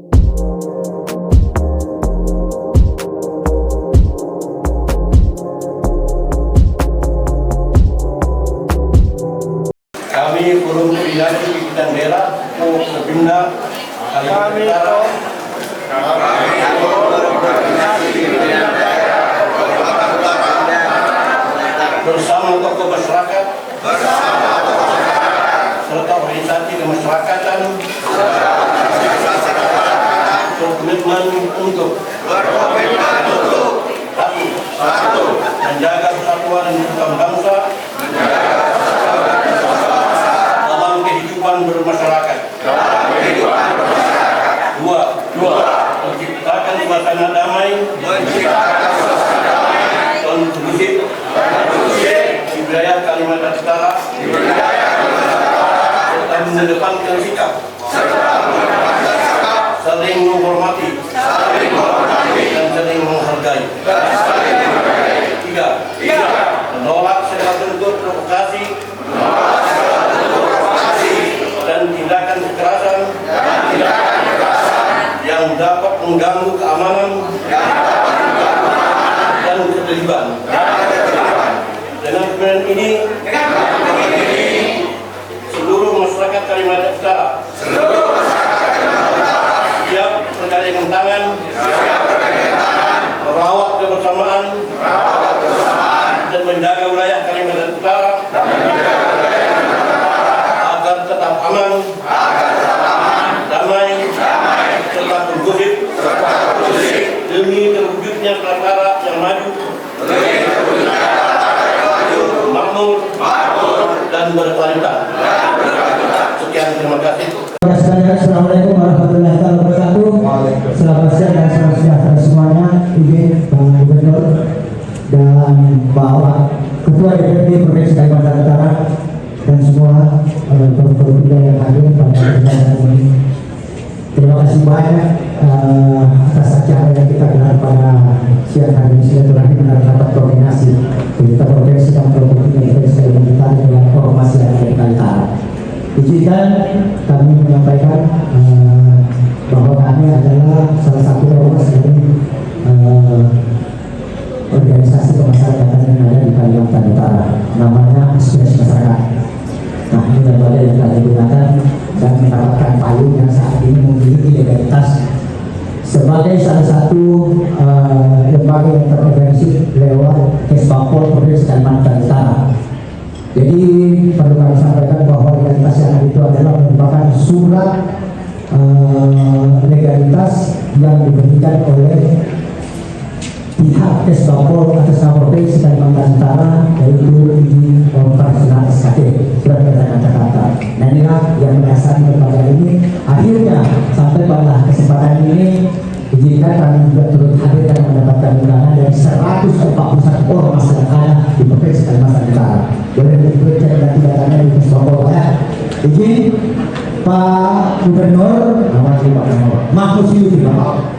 Kami Forum Koordinasi Pimpinan Daerah Kopimda Kalimantan Utara bersama tokoh masyarakat serta organisasi kemasyarakatan berkomitmen untuk satu, menjaga persatuan dan persatuan bangsa dalam kehidupan bermasyarakat. Dua, menciptakan suasana damai dan kondusif di wilayah Kalimantan Utara serta mengedepankan sikap saling menghormati dan saling menghargai. Tiga, menolak segala bentuk provokasi dan tindakan kekerasan yang dapat mengganggu keamanan dan ketertiban. Dengan kebenaran ini, seluruh masyarakat Kalimantan Utara siap bergandengan tangan, merawat kebersamaan dan menjaga wilayah Kalimantan Utara agar tetap aman, damai, serta kondusif demi terwujudnya negara yang maju, makmur dan berkelanjutan. Sekian, terima kasih. Assalamualaikum warahmatullahi wabarakatuh. Selamat siang dan selamat sejahtera semuanya. Izin Pak Gubernur dan Bapak Ketua DPRD Provinsi Kalimantan Utara dan semua pemerintah yang hadir pada kesempatan ini. Terima kasih banyak atas acara yang kita gelar pada siang hari ini. Silaturahmi dan rapat koordinasi pemerintah provinsi dan provinsi Kalimantan Utara dengan Ormas yang ada di Kalimantan. Izinkan kami menyampaikan bahwa kami adalah salah satu ormas dari organisasi kemasyarakatan yang ada di Kalimantan Utara, namanya Aspirasi Masyarakat. Nah, ini lembaga yang telah digunakan dan mendapatkan payung yang saat ini memiliki legalitas sebagai salah satu lembaga yang terorganisir lewat Kesbangpol Provinsi Kalimantan Utara. Jadi perlu kami sampaikan bahwa legalitas yang ada itu adalah merupakan surat legalitas yang diberikan oleh pihak Kesbangpol atas nama Provinsi Kalimantan Utara, yaitu izin operasional SKT surat keterangan Jakarta. Nah, inilah yang mendasari lembaga ini. Akhirnya sampai pada kesempatan ini izinkan kami juga turut hadir dan mendapatkan undangan dari 141 ormas yang ada di Provinsi Kalimantan Utara. Boleh diberikan dan datanya di Kesbangpol ya. Izin Pak Gubernur, nama saya Pak Gubernur Mahfud Syuuti,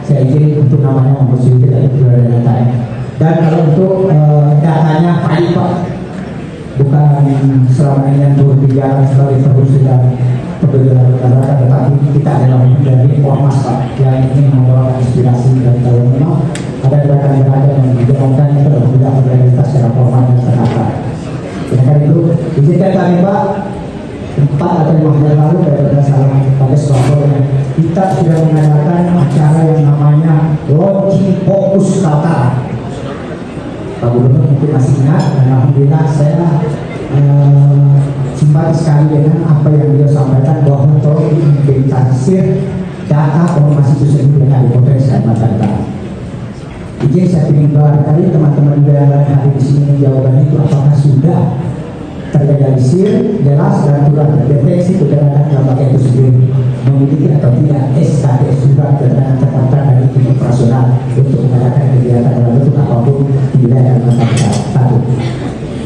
saya izin untuk namanya Mahfud Syuuti dari datanya. Dan kalau untuk datanya baik Pak, bukan selama ini yang berbicara sebagai perusahaan dan pembela negara, tetapi kita adalah dari ormas Pak yang ingin membawa inspirasi dan kalau memang ada gerakan-gerakan yang dijalankan itu tidak berrealitas secara formal dan terkata. Dengan itu izinkan kami Pak 4 atau 5 hari lalu daripada salah pada sebabnya kita sudah mengadakan acara yang namanya launching fokus Kaltara. Pak Gubernur mungkin masih ingat dan alhamdulillah saya simpati sekali dengan apa yang beliau sampaikan bahwa tolong diinventarisir data ormas itu sendiri yang ada di Provinsi Kalimantan Utara. Jadi saya ingin barangkali teman-teman yang hadir di sini jawabannya itu apakah sudah terlegalisir, jelas dan turun deteksi kebenaran lembaga itu sendiri memiliki atau tidak SKT surat keterangan terpantang dari tim operasional untuk mengadakan kegiatan dalam bentuk apapun di wilayah Kalimantan Utara. Satu.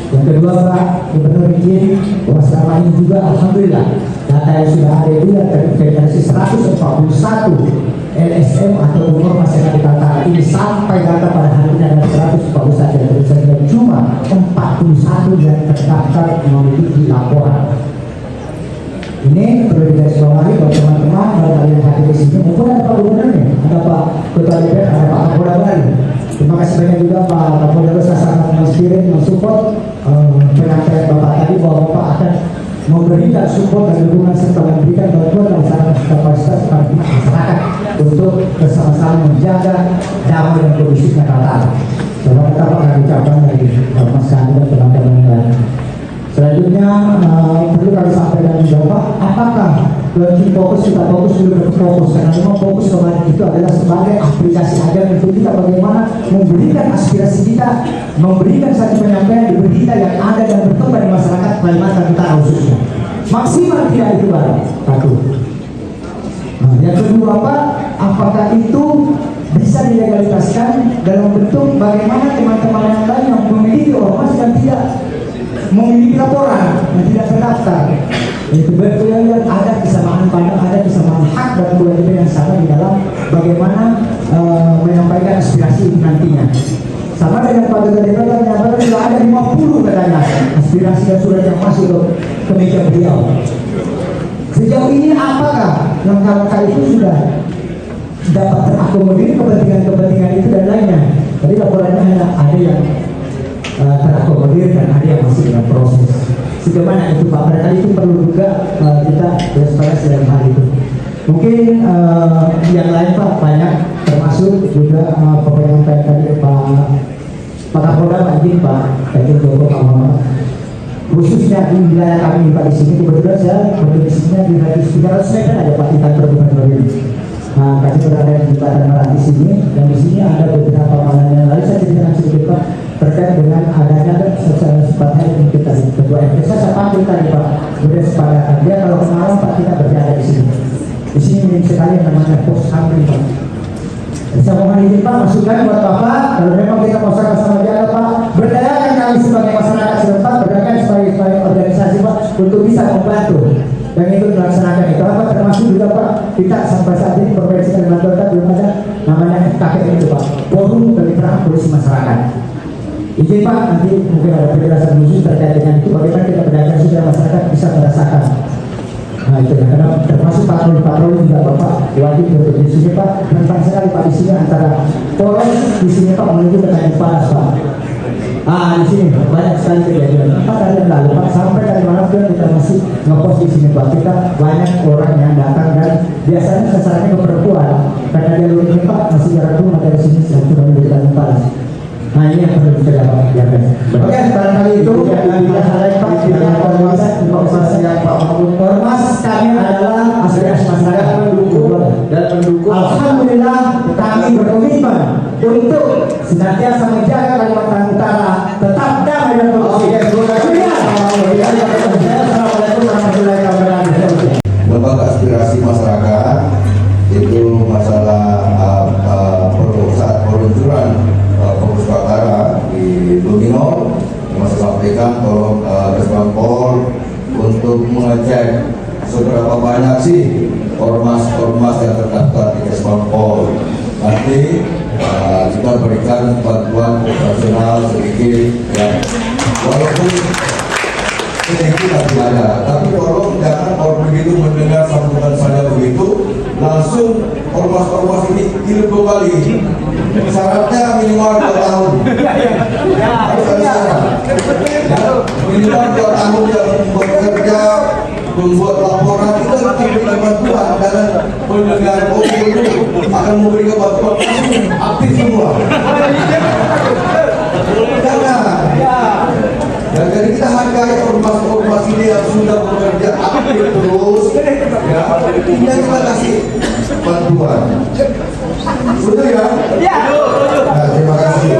Yang kedua Pak Gubernur izin bahwa selama ini juga alhamdulillah data yang sudah ada itu yang terintegrasi 141 LSM atau ormas yang ada ini sampai data pada hari ini ada 141 dan cuma 41 yang terdaftar memiliki laporan. Ini perlu digarisbawahi buat teman-teman yang hadir di sini maupun ada Pak Gubernur sama-sama menjaga damai dan kondusifnya Kaltara. Selamat datang kami ucapkan dari Mas kami dan teman-teman yang lain. Selanjutnya perlu kami sampaikan juga Pak, apakah lebih fokus kita fokus dulu berfokus karena memang fokus kemarin itu adalah sebagai aplikasi agar untuk kita bagaimana memberikan aspirasi kita, memberikan satu penyampaian di berita yang ada dan berkembang di masyarakat Kalimantan Utara khususnya. Maksimal tidak itu Pak. Satu. Nah, yang kedua Pak, apakah itu bisa dilegalisasikan dalam bentuk bagaimana teman-teman yang lain yang memiliki ormas yang tidak memiliki laporan yang tidak terdaftar. Itu betul yang ada kesamaan pandang, ada kesamaan hak dan kewajiban yang sama di dalam bagaimana menyampaikan aspirasi itu nantinya. Sama dengan Pak Ketua DPR yang menyampaikan sudah ada 50 katanya aspirasi dan surat yang masuk ke meja beliau. Sejauh ini apakah langkah-langkah itu sudah dapat terakomodir kepentingan-kepentingan itu dan lainnya? Tadi laporannya ada yang terakomodir dan ada yang masih dalam proses. Sejauh mana itu Pak? Barangkali itu perlu juga kita beres-beres dalam hal itu. Mungkin yang lain Pak banyak, termasuk juga penyampaian tadi Pak Kapolda, Pak Izin, Pak Joko, Pak Muhammad. Khususnya di wilayah kami Pak di sini kebetulan saya berdomisilinya di radius 300 meter ada Pak di kantor gubernur ini. Nah, kami berada di Jembatan Merak di sini dan di sini ada beberapa pandangan yang lain. Saya ceritakan sedikit Pak terkait dengan adanya secara sifatnya yang kita ketua MT. Saya panggil tadi Pak, kemudian sepadakan dia kalau kenalan Pak kita berada di sini. Di sini minim sekali yang namanya pos amri Pak. Saya mohon izin Pak, masukan buat Bapak kalau memang kita mau sama-sama jaga Pak, berdayakan kami sebagai masyarakat setempat, berdayakan sebagai organisasi Pak untuk bisa membantu dan itu melaksanakan itu apa termasuk juga Pak, kita sampai saat ini Provinsi Kalimantan Utara belum ada namanya FKKM itu Pak, Forum Kemitraan Polisi Masyarakat. Izin Pak, nanti mungkin ada penjelasan khusus terkait dengan itu bagaimana kita berdayakan supaya masyarakat bisa merasakan. Nah itu karena termasuk patroli juga Bapak wajib untuk di sini Pak, tentang sekali Pak di sini antara poros di sini Pak menuju ke Tanjung Palas Pak. Di sini banyak sekali kejadian. 4 hari yang lalu Pak sampai dari malam kita masih ngepost di sini Pak. Kita banyak orang yang datang dan biasanya sasarannya ke perempuan karena dia ini Pak masih jarak rumah dari sini sudah menuju Tanjung Palas. Nah ini yang perlu kita dapat ya guys. Oke, barangkali itu yang kita lain Pak tidak informasi yang Pak ormas kami adalah aspirasi masyarakat dan pendukung. Alhamdulillah kami berkomitmen untuk senantiasa menjaga Kalimantan Utara tetap damai dan kondusif. Assalamualaikum warahmatullahi wabarakatuh. Lembaga aspirasi masyarakat itu masalah peluncuran fokus Kaltara di Luminor, yang saya sampaikan tolong Resbankor untuk mengecek seberapa banyak sih ormas-ormas yang terdaftar di Resbankor. Nanti kita berikan bantuan operasional sedikit ya, walaupun sedikit tapi ada, tapi tolong jangan orang begitu mendengar sambutan saya begitu langsung ormas-ormas ini hidup kembali. Syaratnya minimal 2 tahun. Harus ada syarat. Minimal 2 tahun yang bekerja, membuat laporan itu harus diberikan bantuan karena mendengar itu akan memberikan bantuan aktif semua. Jangan. Dan jadi kita hargai ormas-ormas ini yang sudah bekerja aktif terus, ya, dan kita kasih bantuan. Betul ya? Ya. Nah, terima kasih.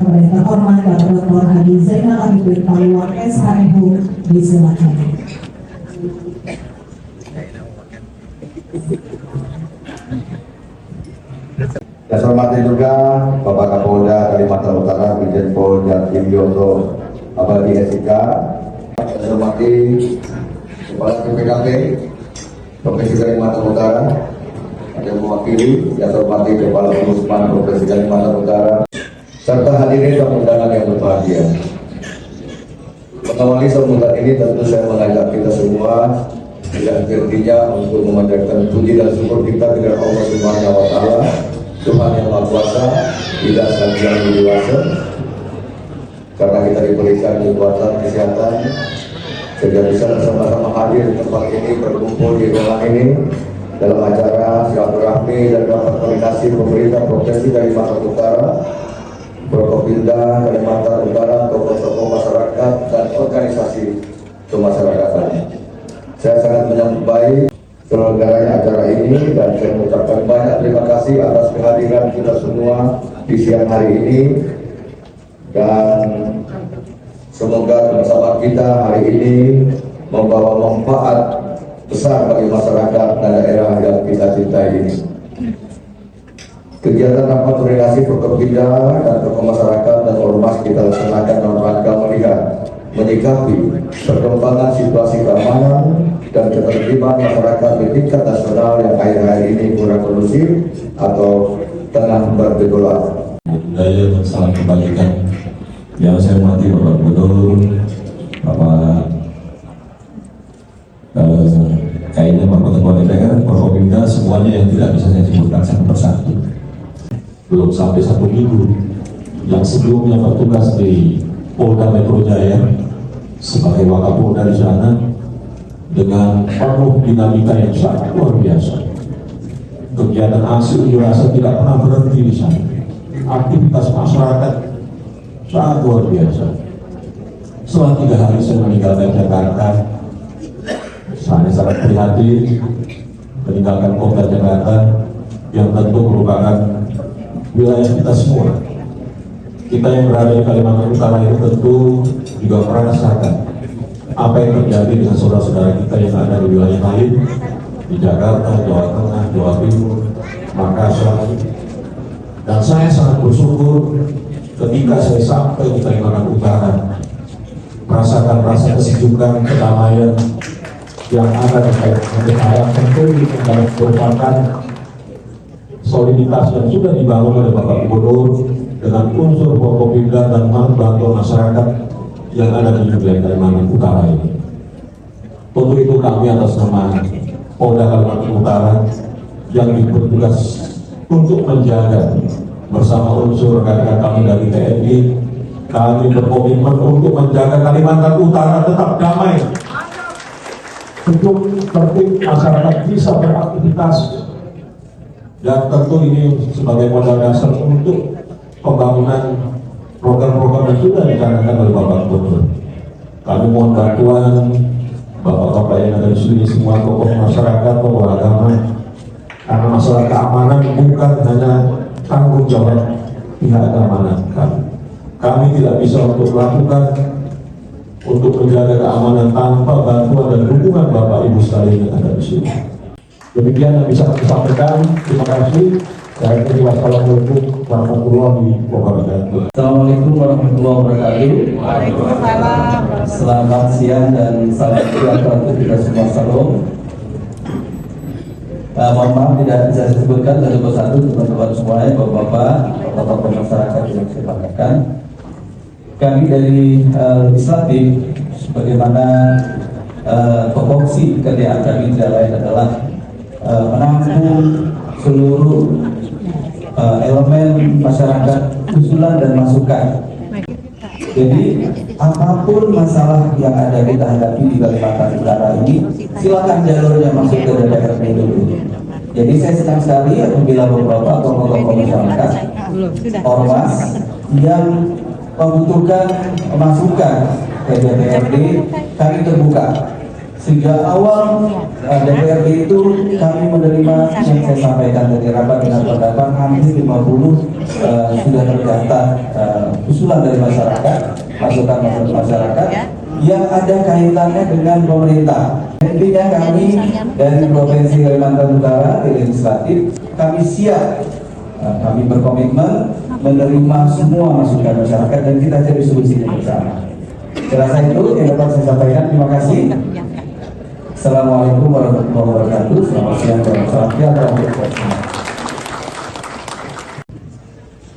Pemerintah Hormat Bapak Dr. Hadi Zainal Arifin Paliwang SHMU disilakan. Saya hormati juga Bapak Kapolda Kalimantan Utara Brigjen Pol Jatim Yoto Abadi SIK. Saya hormati Kepala PPKP Provinsi Kalimantan Utara yang mewakili. Saya hormati Kepala Ombudsman Provinsi Kalimantan Utara serta hadirin dan undangan yang berbahagia. Mengawali sambutan ini tentu saya mengajak kita semua tidak hentinya untuk memanjatkan puji dan syukur kita kepada Allah Subhanahu wa Ta'ala, Tuhan yang Maha Kuasa, tidak yang dewasa, karena kita diberikan kekuatan kesehatan sehingga bisa bersama-sama hadir di tempat ini, berkumpul di ruangan ini dalam acara silaturahmi dan rapat koordinasi pemerintah provinsi Kalimantan Utara, Prokopimda Kalimantan Utara, tokoh-tokoh masyarakat dan organisasi kemasyarakatan. Saya sangat menyambut baik terselenggaranya acara ini dan saya mengucapkan banyak terima kasih atas kehadiran kita semua di siang hari ini, dan semoga bersama kita hari ini membawa manfaat besar bagi masyarakat dan daerah yang kita cintai ini. Kegiatan rapat koordinasi Prokopimda dan tokoh masyarakat dan ormas kita laksanakan dalam rangka melihat, menyikapi perkembangan situasi keamanan dan ketertiban masyarakat di tingkat nasional yang akhir-akhir ini kurang kondusif atau tengah bergejolak. Budaya dan saling kebaikan yang saya hormati Bapak Gubernur, Bapak kayaknya Bapak Ketua DPR, Prokopimda, semuanya yang tidak bisa saya sebutkan satu persatu. Belum sampai 1 minggu yang sebelumnya bertugas di Polda Metro Jaya sebagai Wakapolda di sana, dengan penuh dinamika yang sangat luar biasa. Kegiatan aksi unjuk rasa tidak pernah berhenti di sana. Aktivitas masyarakat sangat luar biasa. Setelah 3 hari saya meninggalkan Jakarta, saya sangat prihatin meninggalkan kota Jakarta yang tentu merupakan wilayah kita semua. Kita yang berada di Kalimantan Utara itu tentu juga merasakan apa yang terjadi dengan saudara-saudara kita yang ada di wilayah lain, di Jakarta, Jawa Tengah, Jawa Timur, Makassar. Dan saya sangat bersyukur ketika saya sampai di Kalimantan Utara, merasakan rasa kesejukan, kedamaian yang ada di Kalimantan Utara. Tentu ini merupakan soliditas yang sudah dibangun oleh Bapak Gubernur dengan unsur Prokopimda dan membantu masyarakat yang ada di wilayah Kalimantan Utara ini. Untuk itu kami atas nama Polda Kalimantan Utara yang bertugas untuk menjaga bersama unsur rekan-rekan kami dari TNI, kami berkomitmen untuk menjaga Kalimantan Utara tetap damai, untuk tertib masyarakat bisa beraktivitas, dan tentu ini sebagai modal dasar untuk pembangunan program-program yang sudah dicanangkan oleh Bapak Gubernur. Kami mohon bantuan Bapak-bapak yang ada di sini, semua tokoh masyarakat, tokoh agama, karena masalah keamanan bukan hanya tanggung jawab pihak keamanan kami. Kami tidak bisa untuk melakukan, untuk menjaga keamanan tanpa bantuan dan dukungan Bapak Ibu sekalian yang ada di sini. Demikian yang bisa kami sampaikan. Terima kasih. Wassalamualaikum warahmatullahi wabarakatuh. Assalamualaikum warahmatullahi wabarakatuh. Waalaikumsalam. Selamat siang dan salam sejahtera untuk kita semua. Salam. Mohon maaf tidak bisa disebutkan satu persatu teman-teman semuanya, bapak-bapak, tokoh masyarakat yang saya banggakan. Kami dari legislatif, sebagaimana topoksi kerjaan kami tidak lain adalah menampung seluruh elemen masyarakat, usulan dan masukan. Jadi apapun masalah yang ada kita hadapi di Kalimantan Utara ini, silakan jalurnya masuk ke DPRD dulu. Jadi saya senang sekali apabila beberapa tokoh-tokoh masyarakat, ormas yang membutuhkan masukan ke DPRD, kami terbuka. Sejak awal DPRD itu kami menerima yang saya sampaikan dari rapat dengan pendapat hampir 50 sudah terdaftar usulan dari masyarakat, masukan masyarakat yang ada kaitannya dengan pemerintah. Intinya kami dari Provinsi Kalimantan Utara di legislatif, kami siap, kami berkomitmen menerima semua masukan masyarakat dan kita cari solusinya bersama. Serasa itu yang dapat saya sampaikan. Terima kasih. Assalamualaikum warahmatullahi wabarakatuh. Selamat siang dan salam sejahtera untuk kita semua.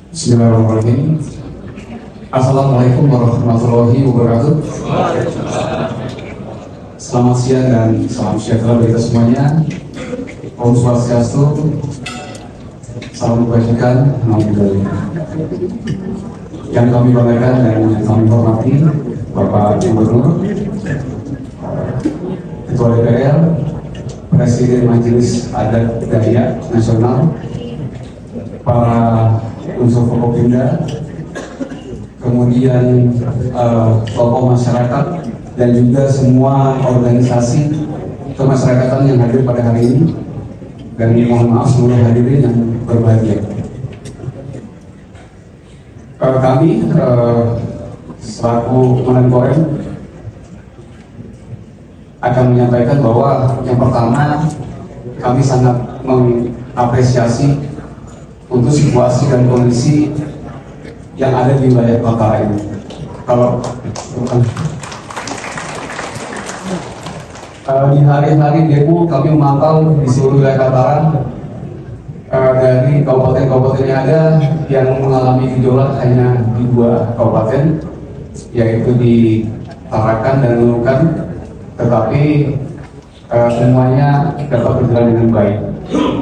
Bismillahirrahmanirrahim. Assalamualaikum warahmatullahi wabarakatuh. Selamat siang dan salam sejahtera bagi kita semuanya. Om Swastiastu, salam kebajikan, namo buddhaya. Yang kami banggakan dan yang kami hormati Bapak Gubernur, Ketua DPR, Presiden Majelis Adat Dayak Nasional, para unsur Forkopimda, kemudian tokoh masyarakat dan juga semua organisasi kemasyarakatan yang hadir pada hari ini, dan mohon maaf seluruh hadirin yang berbahagia. Kami selaku Menenkorem akan menyampaikan bahwa yang pertama, kami sangat mengapresiasi untuk situasi dan kondisi yang ada di wilayah Kaltara ini. Di hari-hari demo kami memantau di seluruh wilayah Kaltara, dari kabupaten-kabupaten yang ada yang mengalami gejolak hanya di 2 kabupaten, yaitu di Tarakan dan Nunukan, tetapi semuanya dapat berjalan dengan baik.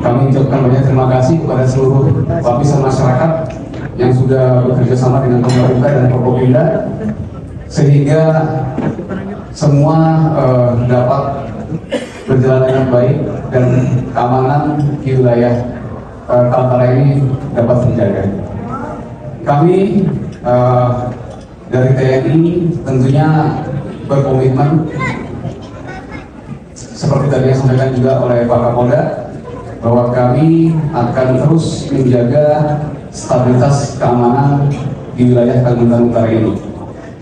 Kami ucapkan banyak terima kasih kepada seluruh lapisan masyarakat yang sudah bekerja sama dengan pemerintah dan Forkopimda, sehingga semua dapat berjalan dengan baik dan keamanan di wilayah Kaltara ini dapat terjaga. Kami dari TNI tentunya berkomitmen seperti tadi yang disampaikan juga oleh Pak Kapolda, bahwa kami akan terus menjaga stabilitas keamanan di wilayah Kalimantan Utara ini,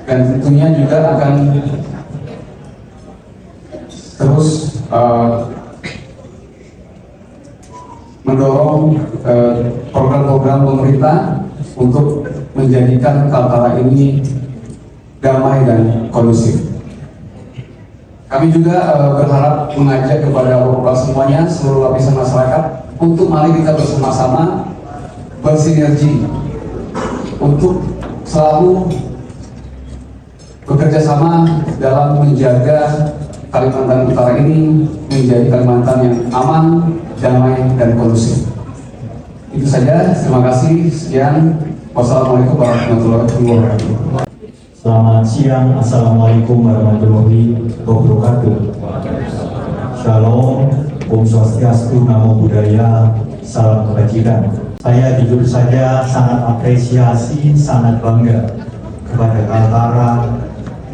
dan tentunya juga akan terus mendorong program-program pemerintah untuk menjadikan Kaltara ini damai dan kondusif. Kami juga berharap mengajak kepada Bapak semuanya, seluruh lapisan masyarakat, untuk mari kita bersama-sama bersinergi untuk selalu bekerja sama dalam menjaga Kalimantan Utara ini menjadi Kalimantan yang aman, damai, dan kondusif. Itu saja, terima kasih. Sekian, wassalamualaikum warahmatullahi wabarakatuh. Selamat siang, Assalamualaikum warahmatullahi wabarakatuh. Shalom, Om Swastiastu, Namo Buddhaya, salam kebajikan. Saya jujur saja sangat apresiasi, sangat bangga kepada Kaltara.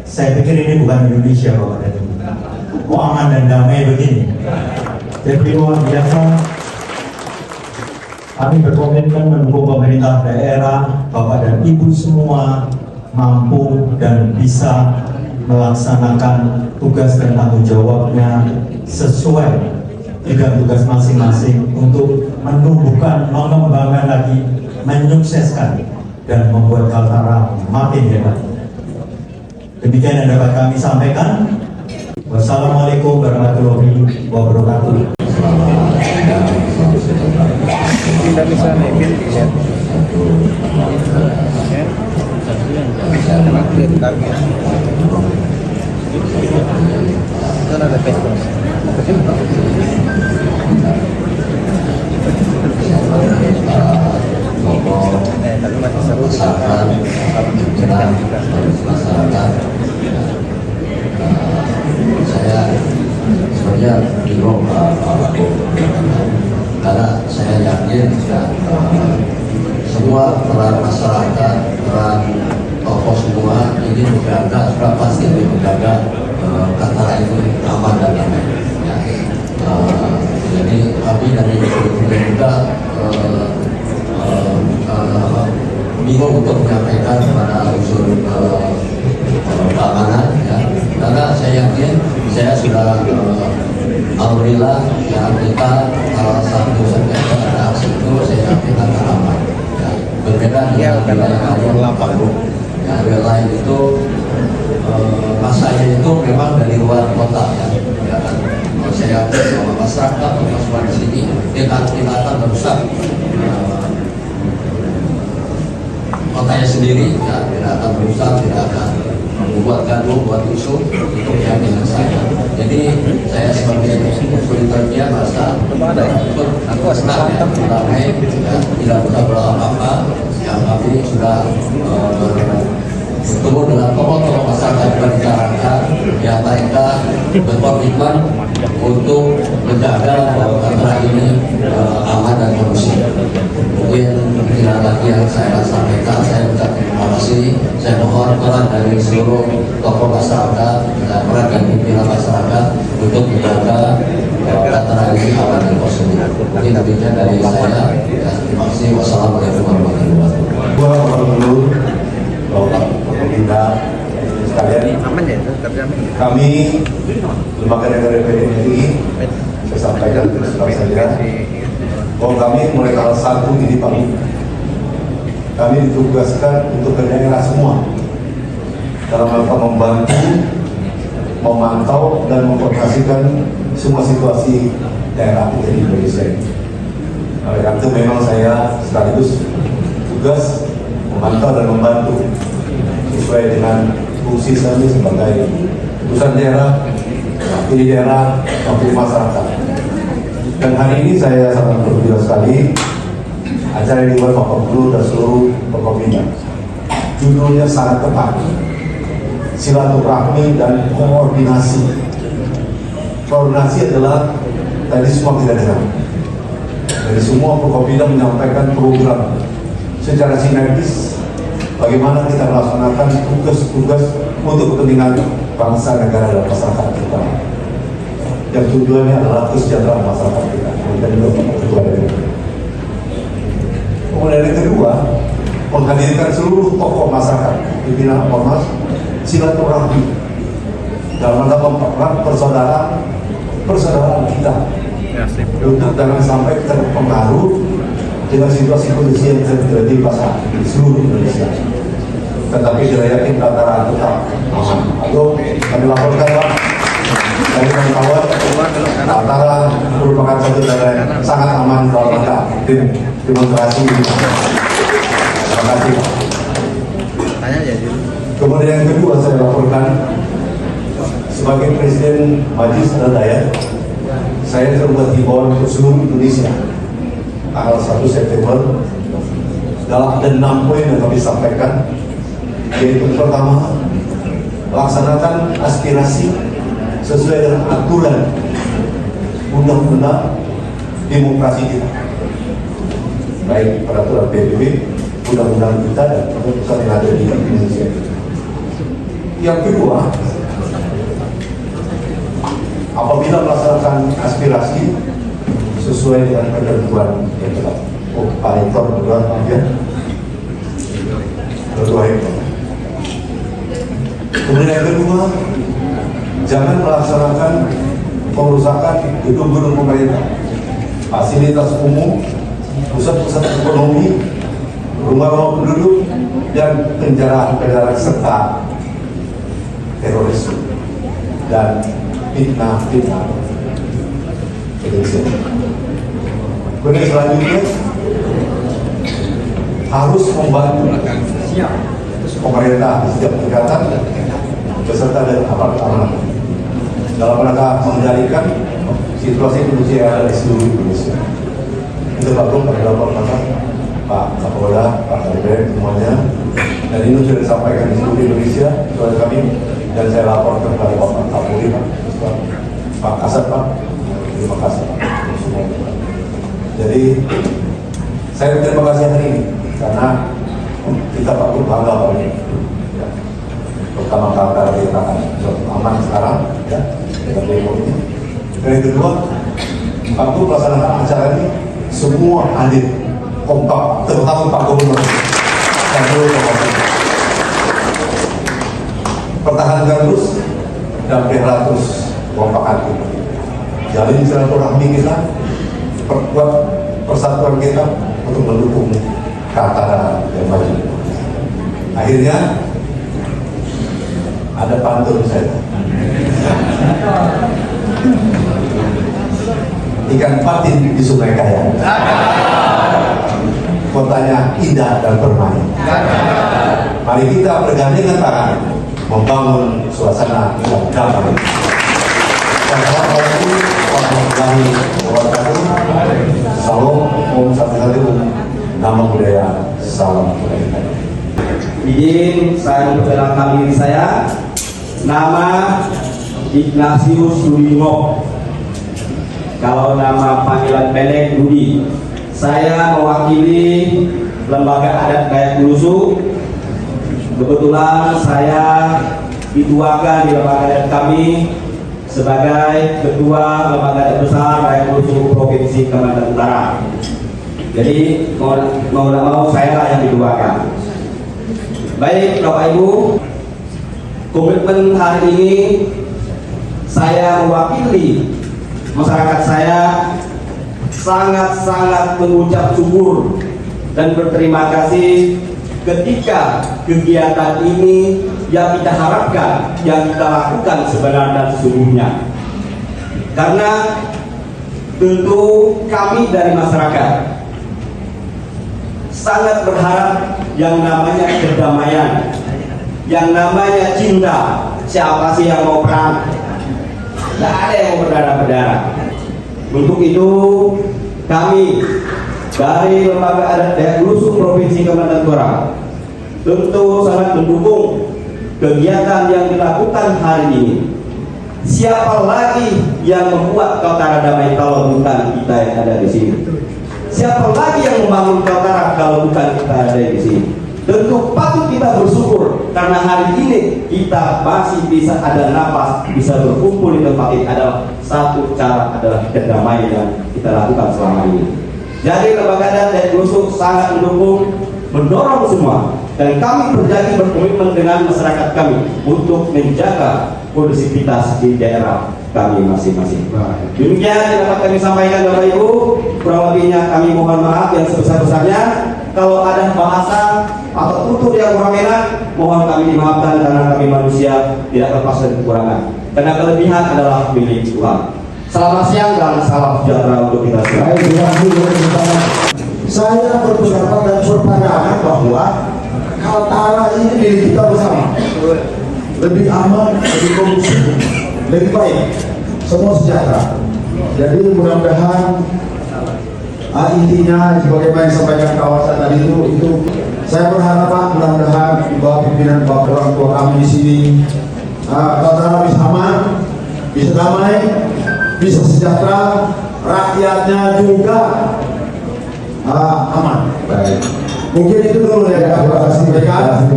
Saya pikir ini bukan Indonesia, Bapak dan Ibu. Kok aman dan damai begini? Jadi luar biasa. Kami berkomitmen mendukung pemerintah daerah, Bapak dan Ibu semua mampu dan bisa melaksanakan tugas dan tanggung jawabnya sesuai dengan tugas masing-masing untuk menumbuhkan, mengembangkan lagi, menyukseskan dan membuat Kaltara makin hebat. Demikian yang dapat kami sampaikan. Wassalamualaikum warahmatullahi wabarakatuh. Kita bisa naikin ya. Kan ada pesta. Tapi masih seru kalau cerita juga. Saya sebenarnya bingung karena saya yakin semua peran masyarakat, peran tokoh semua ini menjaga, sudah pasti menjaga Kaltara itu aman dan damai. Ya. Jadi kami dari Forkopimda juga bingung untuk menyampaikan kepada unsur keamanan, ya. Karena saya yakin saya sudah alhamdulillah ya, kita salah satu sengketa ada aksi itu saya yakin akan aman. Ya. Berbeda dengan wilayah lain, ya, wilayah lain itu masanya itu memang dari luar kota, ya. Ya kan? Saya yakin bahwa masyarakat atau semua di sini kita akan merusak kotanya sendiri, ya, tidak akan merusak, tidak akan membuat gaduh, buat isu itu keyakinan saya. Jadi saya sebagai volunteernya merasa ikut senang ya, damai, ya, tidak usah berapa-apa. Yang kami sudah bertemu dengan tokoh-tokoh masyarakat membicarakan yang mereka berkomitmen untuk menjaga bahwa negara ini aman dan kondusif. Mungkin tidak lagi yang saya sampaikan. Saya ucap terima kasih. Saya mohon peran dari seluruh tokoh masyarakat dan peran dari pimpinan masyarakat untuk menjaga negara ini aman dan kondusif. Mungkin demikian dari saya. Ya, terima kasih. Wassalamualaikum warahmatullahi wabarakatuh. Bapak Pemerintah sekalian, kami lembaga negara PDRI, saya sampaikan terus terang saja bahwa kami mulai tanggal 1 ini pagi kami ditugaskan untuk ke daerah semua dalam rangka membantu, memantau dan mengkoordinasikan semua situasi daerah kita di Indonesia ini. Oleh karena itu memang saya sekaligus tugas memantau dan membantu sesuai dengan fungsi saya sebagai utusan daerah, wakil daerah, wakil masyarakat. Dan hari ini saya sangat bergembira sekali acara yang dibuat Pak Gubernur dan seluruh Forkopimda. Judulnya sangat tepat, silaturahmi dan koordinasi. Koordinasi adalah tadi semua kita dengar. Dari semua Forkopimda menyampaikan program secara sinergis bagaimana kita melaksanakan tugas-tugas untuk kepentingan bangsa, negara, dan masyarakat kita. Yang tujuannya adalah kesejahteraan masyarakat kita. Kemudian yang kedua, menghadirkan seluruh tokoh masyarakat, pimpinan ormas, silaturahmi dalam rangka mempererat persaudaraan kita. Untuk jangan sampai terpengaruh dengan situasi kondisi yang terjadi di seluruh Indonesia, tetapi saya yakin tataran tetap aman. Atau kami laporkan Pak dari kawan-kawan antara merupakan satu daerah yang sangat aman dalam rangka demonstrasi. Terima kasih Pak. Kemudian yang kedua saya laporkan sebagai Presiden Majelis Adat, saya terbuat himbauan untuk seluruh Indonesia. Tanggal 1 September dalam ada 6 poin yang kami sampaikan, yaitu pertama, laksanakan aspirasi sesuai dengan aturan undang-undang demokrasi kita, baik peraturan PBB, undang-undang kita, dan keputusan yang ada di Indonesia. Yang kedua, apabila melaksanakan aspirasi sesuai dengan ketentuan yang telah parentor berdua hektar. Kemudian yang kedua, jangan melaksanakan pengerusakan gedung-gedung pemerintah, fasilitas umum, pusat-pusat ekonomi, rumah-rumah penduduk, dan penjara-penjara serta terorisme dan fitnah. Kemudian selanjutnya harus membantu pemerintah di setiap tingkatan beserta dengan aparat keamanan dalam rangka mengendalikan situasi kondusif yang ada di seluruh Indonesia. Itu Pak Gubernur, Pak Kapolda, Pak Kapolda, Pak Kadipres, semuanya. Dan ini sudah disampaikan di seluruh Indonesia oleh kami, dan saya laporkan kepada Pak Kapolri, Pak Kasat, Pak. Terima kasih Pak. Jadi saya berterima kasih hari ini karena kita patut bangga Pak ini. Ya. Pertama kali kita akan aman sekarang, ya, dengan demo ini. Dan yang kedua, waktu melaksanakan acara ini semua hadir kompak, terutama Pak Gubernur dan seluruh komisi. Pertahankan terus dan pelihara terus kompakan kita. Jalin silaturahmi kita, perkuat persatuan kita untuk mendukung Kaltara yang maju. Akhirnya ada pantun saya. Ikan patin di Sungai Kaya. Kotanya indah dan bermain. Mari kita bergandengan tangan membangun suasana yang damai. Salam Om Salam, nama budaya, salam budaya. Izin saya memperkenalkan diri saya, nama Ignatius Rudingo. Kalau nama panggilan pendek Rudi. Saya mewakili Lembaga Adat Dayak Bulusu. Kebetulan saya dituakan di lembaga adat kami sebagai Ketua Lembaga Adat Besar Dayak Bulusu Provinsi Kalimantan Utara. Jadi mau tidak mau saya lah yang dituakan. Baik Bapak Ibu, komitmen hari ini saya mewakili masyarakat saya sangat-sangat mengucap syukur dan berterima kasih ketika kegiatan ini yang kita harapkan, yang kita lakukan sebenarnya dan sesungguhnya. Karena tentu kami dari masyarakat sangat berharap yang namanya kedamaian, yang namanya cinta. Siapa sih yang mau perang? Tidak ada yang mau berdarah-berdarah. Untuk itu kami dari Lembaga Adat Dayak Bulusu Provinsi Kalimantan Utara tentu sangat mendukung kegiatan yang dilakukan hari ini. Siapa lagi yang membuat Kaltara damai kalau bukan kita yang ada di sini? Siapa lagi yang membangun Kaltara kalau bukan kita ada di sini? Tentu patut kita bersyukur karena hari ini kita masih bisa ada napas, bisa berkumpul di tempat ini. Adalah satu cara, adalah kedamaian yang kita lakukan selama ini. Jadi Lembaga Adat Dayak Bulusu sangat mendukung, mendorong semua, dan kami berjanji berkomitmen dengan masyarakat kami untuk menjaga kondusivitas di daerah kami masing-masing. Demikian yang dapat kami sampaikan Bapak Ibu. Kurang lebihnya kami mohon maaf yang sebesar-besarnya. Kalau ada bahasa atau tutur yang kurang enak, mohon kami dimaafkan karena kami manusia tidak lepas dari kekurangan. Karena kelebihan adalah milik Tuhan. Selamat siang dan salam sejahtera untuk kita semua. Saya berpendapat dan berpandangan bahwa Kaltara ini milik kita bersama. Lebih aman, lebih kondusif, lebih baik, semua sejahtera. Jadi mudah-mudahan intinya sebagaimana yang disampaikan kawasan tadi itu saya berharap mudah-mudahan bahwa pimpinan bapak orang tua kami di sini Kaltara bisa aman, bisa damai, bisa sejahtera, rakyatnya juga aman. Baik. Mungkin itu dulu yang dapat saya sampaikan.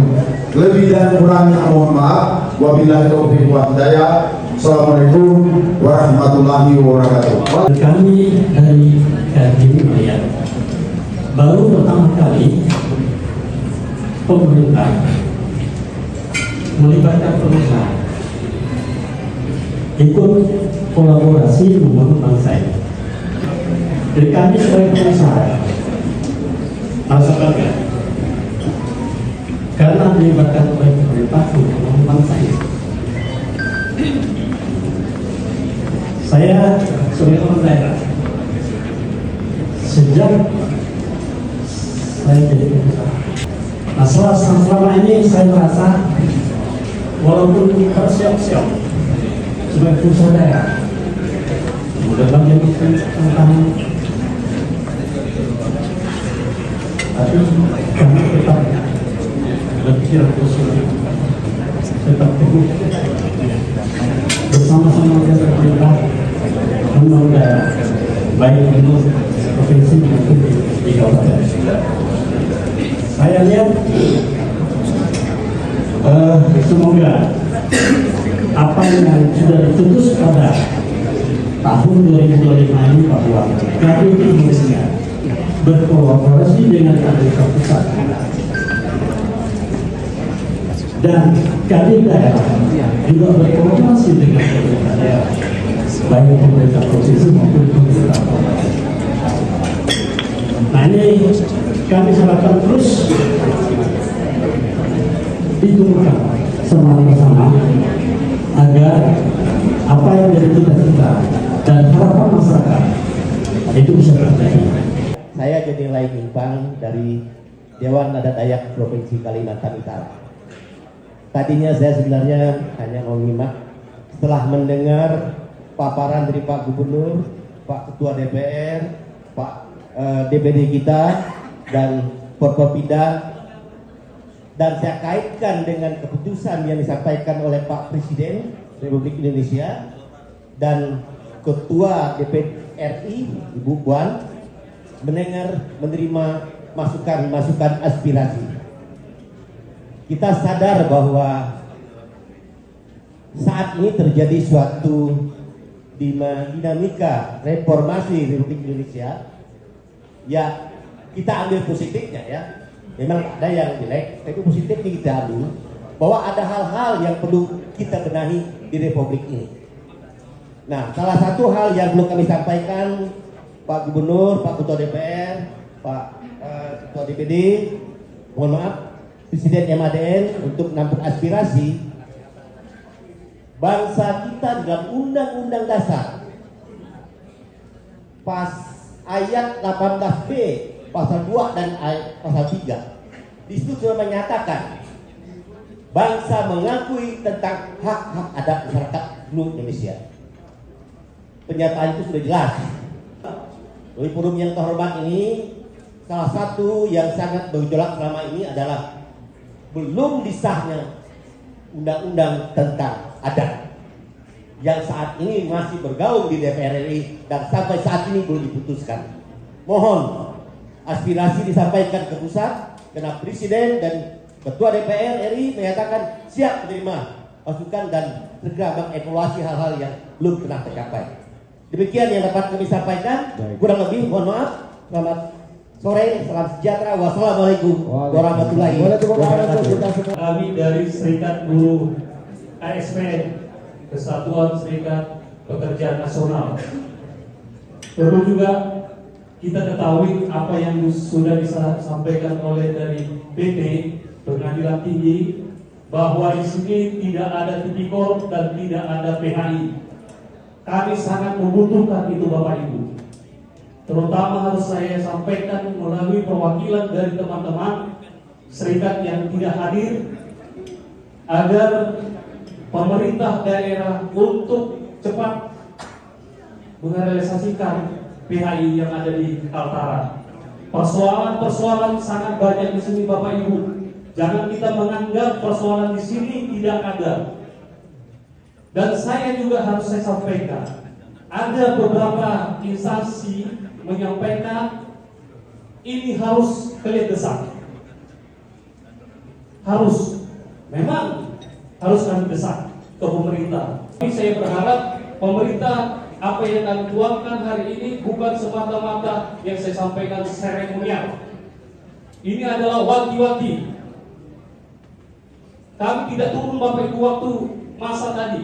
Lebih dan kurangnya mohon maaf. Wabillahi taufiq wal hidayah. Assalamualaikum warahmatullahi wabarakatuh. Kami dari KJRI melihat baru pertama kali pemerintah melibatkan pengusaha ikut kolaborasi membangun bangsa ini. Jadi kami sebagai pengusaha merasa bangga karena dilibatkan oleh pemerintah untuk membangun bangsa ini. Saya sebagai orang daerah, sejak saya jadi pengusaha, nah selama ini saya merasa walaupun tersiok-siok sebagai pengusaha daerah, berbagai tentang, tapi kami tetap berpikir positif, tetap teguh bersama-sama dengan pemerintah membangun daerah, baik di provinsi maupun di kabupaten. Saya lihat semoga apa yang sudah ditulis pada tahun 2025 ini bahwa KPU Indonesia berkolaborasi dengan pemerintah pusat dan KPU daerah juga berkolaborasi dengan pemerintah daerah, baik pemerintah provinsi maupun pemerintah kabupaten. Nah ini kami harapkan terus ditumbuhkan sama-sama agar apa yang menjadi cita-cita dan harapan masyarakat itu bisa terjadi. Saya jadi Lai Gimbang dari Dewan Adat Dayak Provinsi Kalimantan Utara. Tadinya saya sebenarnya hanya mau nyimak. Setelah mendengar paparan dari Pak Gubernur, Pak Ketua DPR, Pak DPD kita, dan Forkopimda, dan saya kaitkan dengan keputusan yang disampaikan oleh Pak Presiden Republik Indonesia dan Ketua DPR RI, Ibu Puan, menerima masukan aspirasi. Kita sadar bahwa saat ini terjadi suatu dinamika reformasi Republik Indonesia. Ya, kita ambil positifnya ya. Memang ada yang jelek, tapi positifnya kita ambil bahwa ada hal-hal yang perlu kita benahi di Republik ini. Nah, salah satu hal yang perlu kami sampaikan, Pak Gubernur, Pak Ketua DPR, Pak Ketua DPD, mohon maaf, Presiden MADN untuk menampung aspirasi bangsa kita dalam Undang-Undang Dasar pas ayat 18B pasal 2 dan pasal 3 di situ sudah menyatakan bangsa mengakui tentang hak-hak adat masyarakat seluruh Indonesia. Pernyataan itu sudah jelas. Dari forum yang terhormat ini, salah satu yang sangat bergejolak selama ini adalah belum disahnya undang-undang tentang adat yang saat ini masih bergaung di DPR RI dan sampai saat ini belum diputuskan. Mohon aspirasi disampaikan ke pusat karena Presiden dan Ketua DPR RI menyatakan siap menerima masukan dan segera mengevaluasi hal-hal yang belum pernah tercapai. Demikian yang dapat kami sampaikan. Kurang lebih mohon maaf. Selamat sore, salam sejahtera. Wassalamualaikum warahmatullahi wabarakatuh. Kami dari Serikat Buruh ASP, Kesatuan Serikat Pekerja Nasional. Perlu juga kita ketahui apa yang sudah disampaikan oleh dari PT Pengadilan Tinggi, bahwa di sini tidak ada tipikor dan tidak ada PHI. Kami sangat membutuhkan itu Bapak Ibu. Terutama harus saya sampaikan melalui perwakilan dari teman-teman serikat yang tidak hadir, agar pemerintah daerah untuk cepat merealisasikan PHI yang ada di Kaltara. Persoalan-persoalan sangat banyak di sini Bapak Ibu. Jangan kita menganggap persoalan di sini tidak ada. Dan saya juga harus saya sampaikan, ada beberapa instansi menyampaikan ini harus kalian desak. Memang harus kami desak ke pemerintah. Tapi saya berharap pemerintah apa yang kami tuangkan hari ini bukan semata-mata yang saya sampaikan seremonial. Ini adalah wanti-wanti. Kami tidak turun Bapak Ibu waktu masa tadi,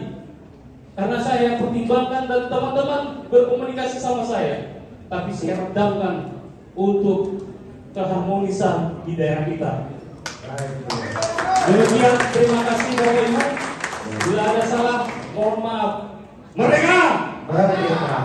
karena saya pertimbangkan dan teman-teman berkomunikasi sama saya, tapi saya redamkan untuk keharmonisan di daerah kita. Demikian, terima kasih Bapak Ibu. Bila ada salah, mohon maaf. Merdeka!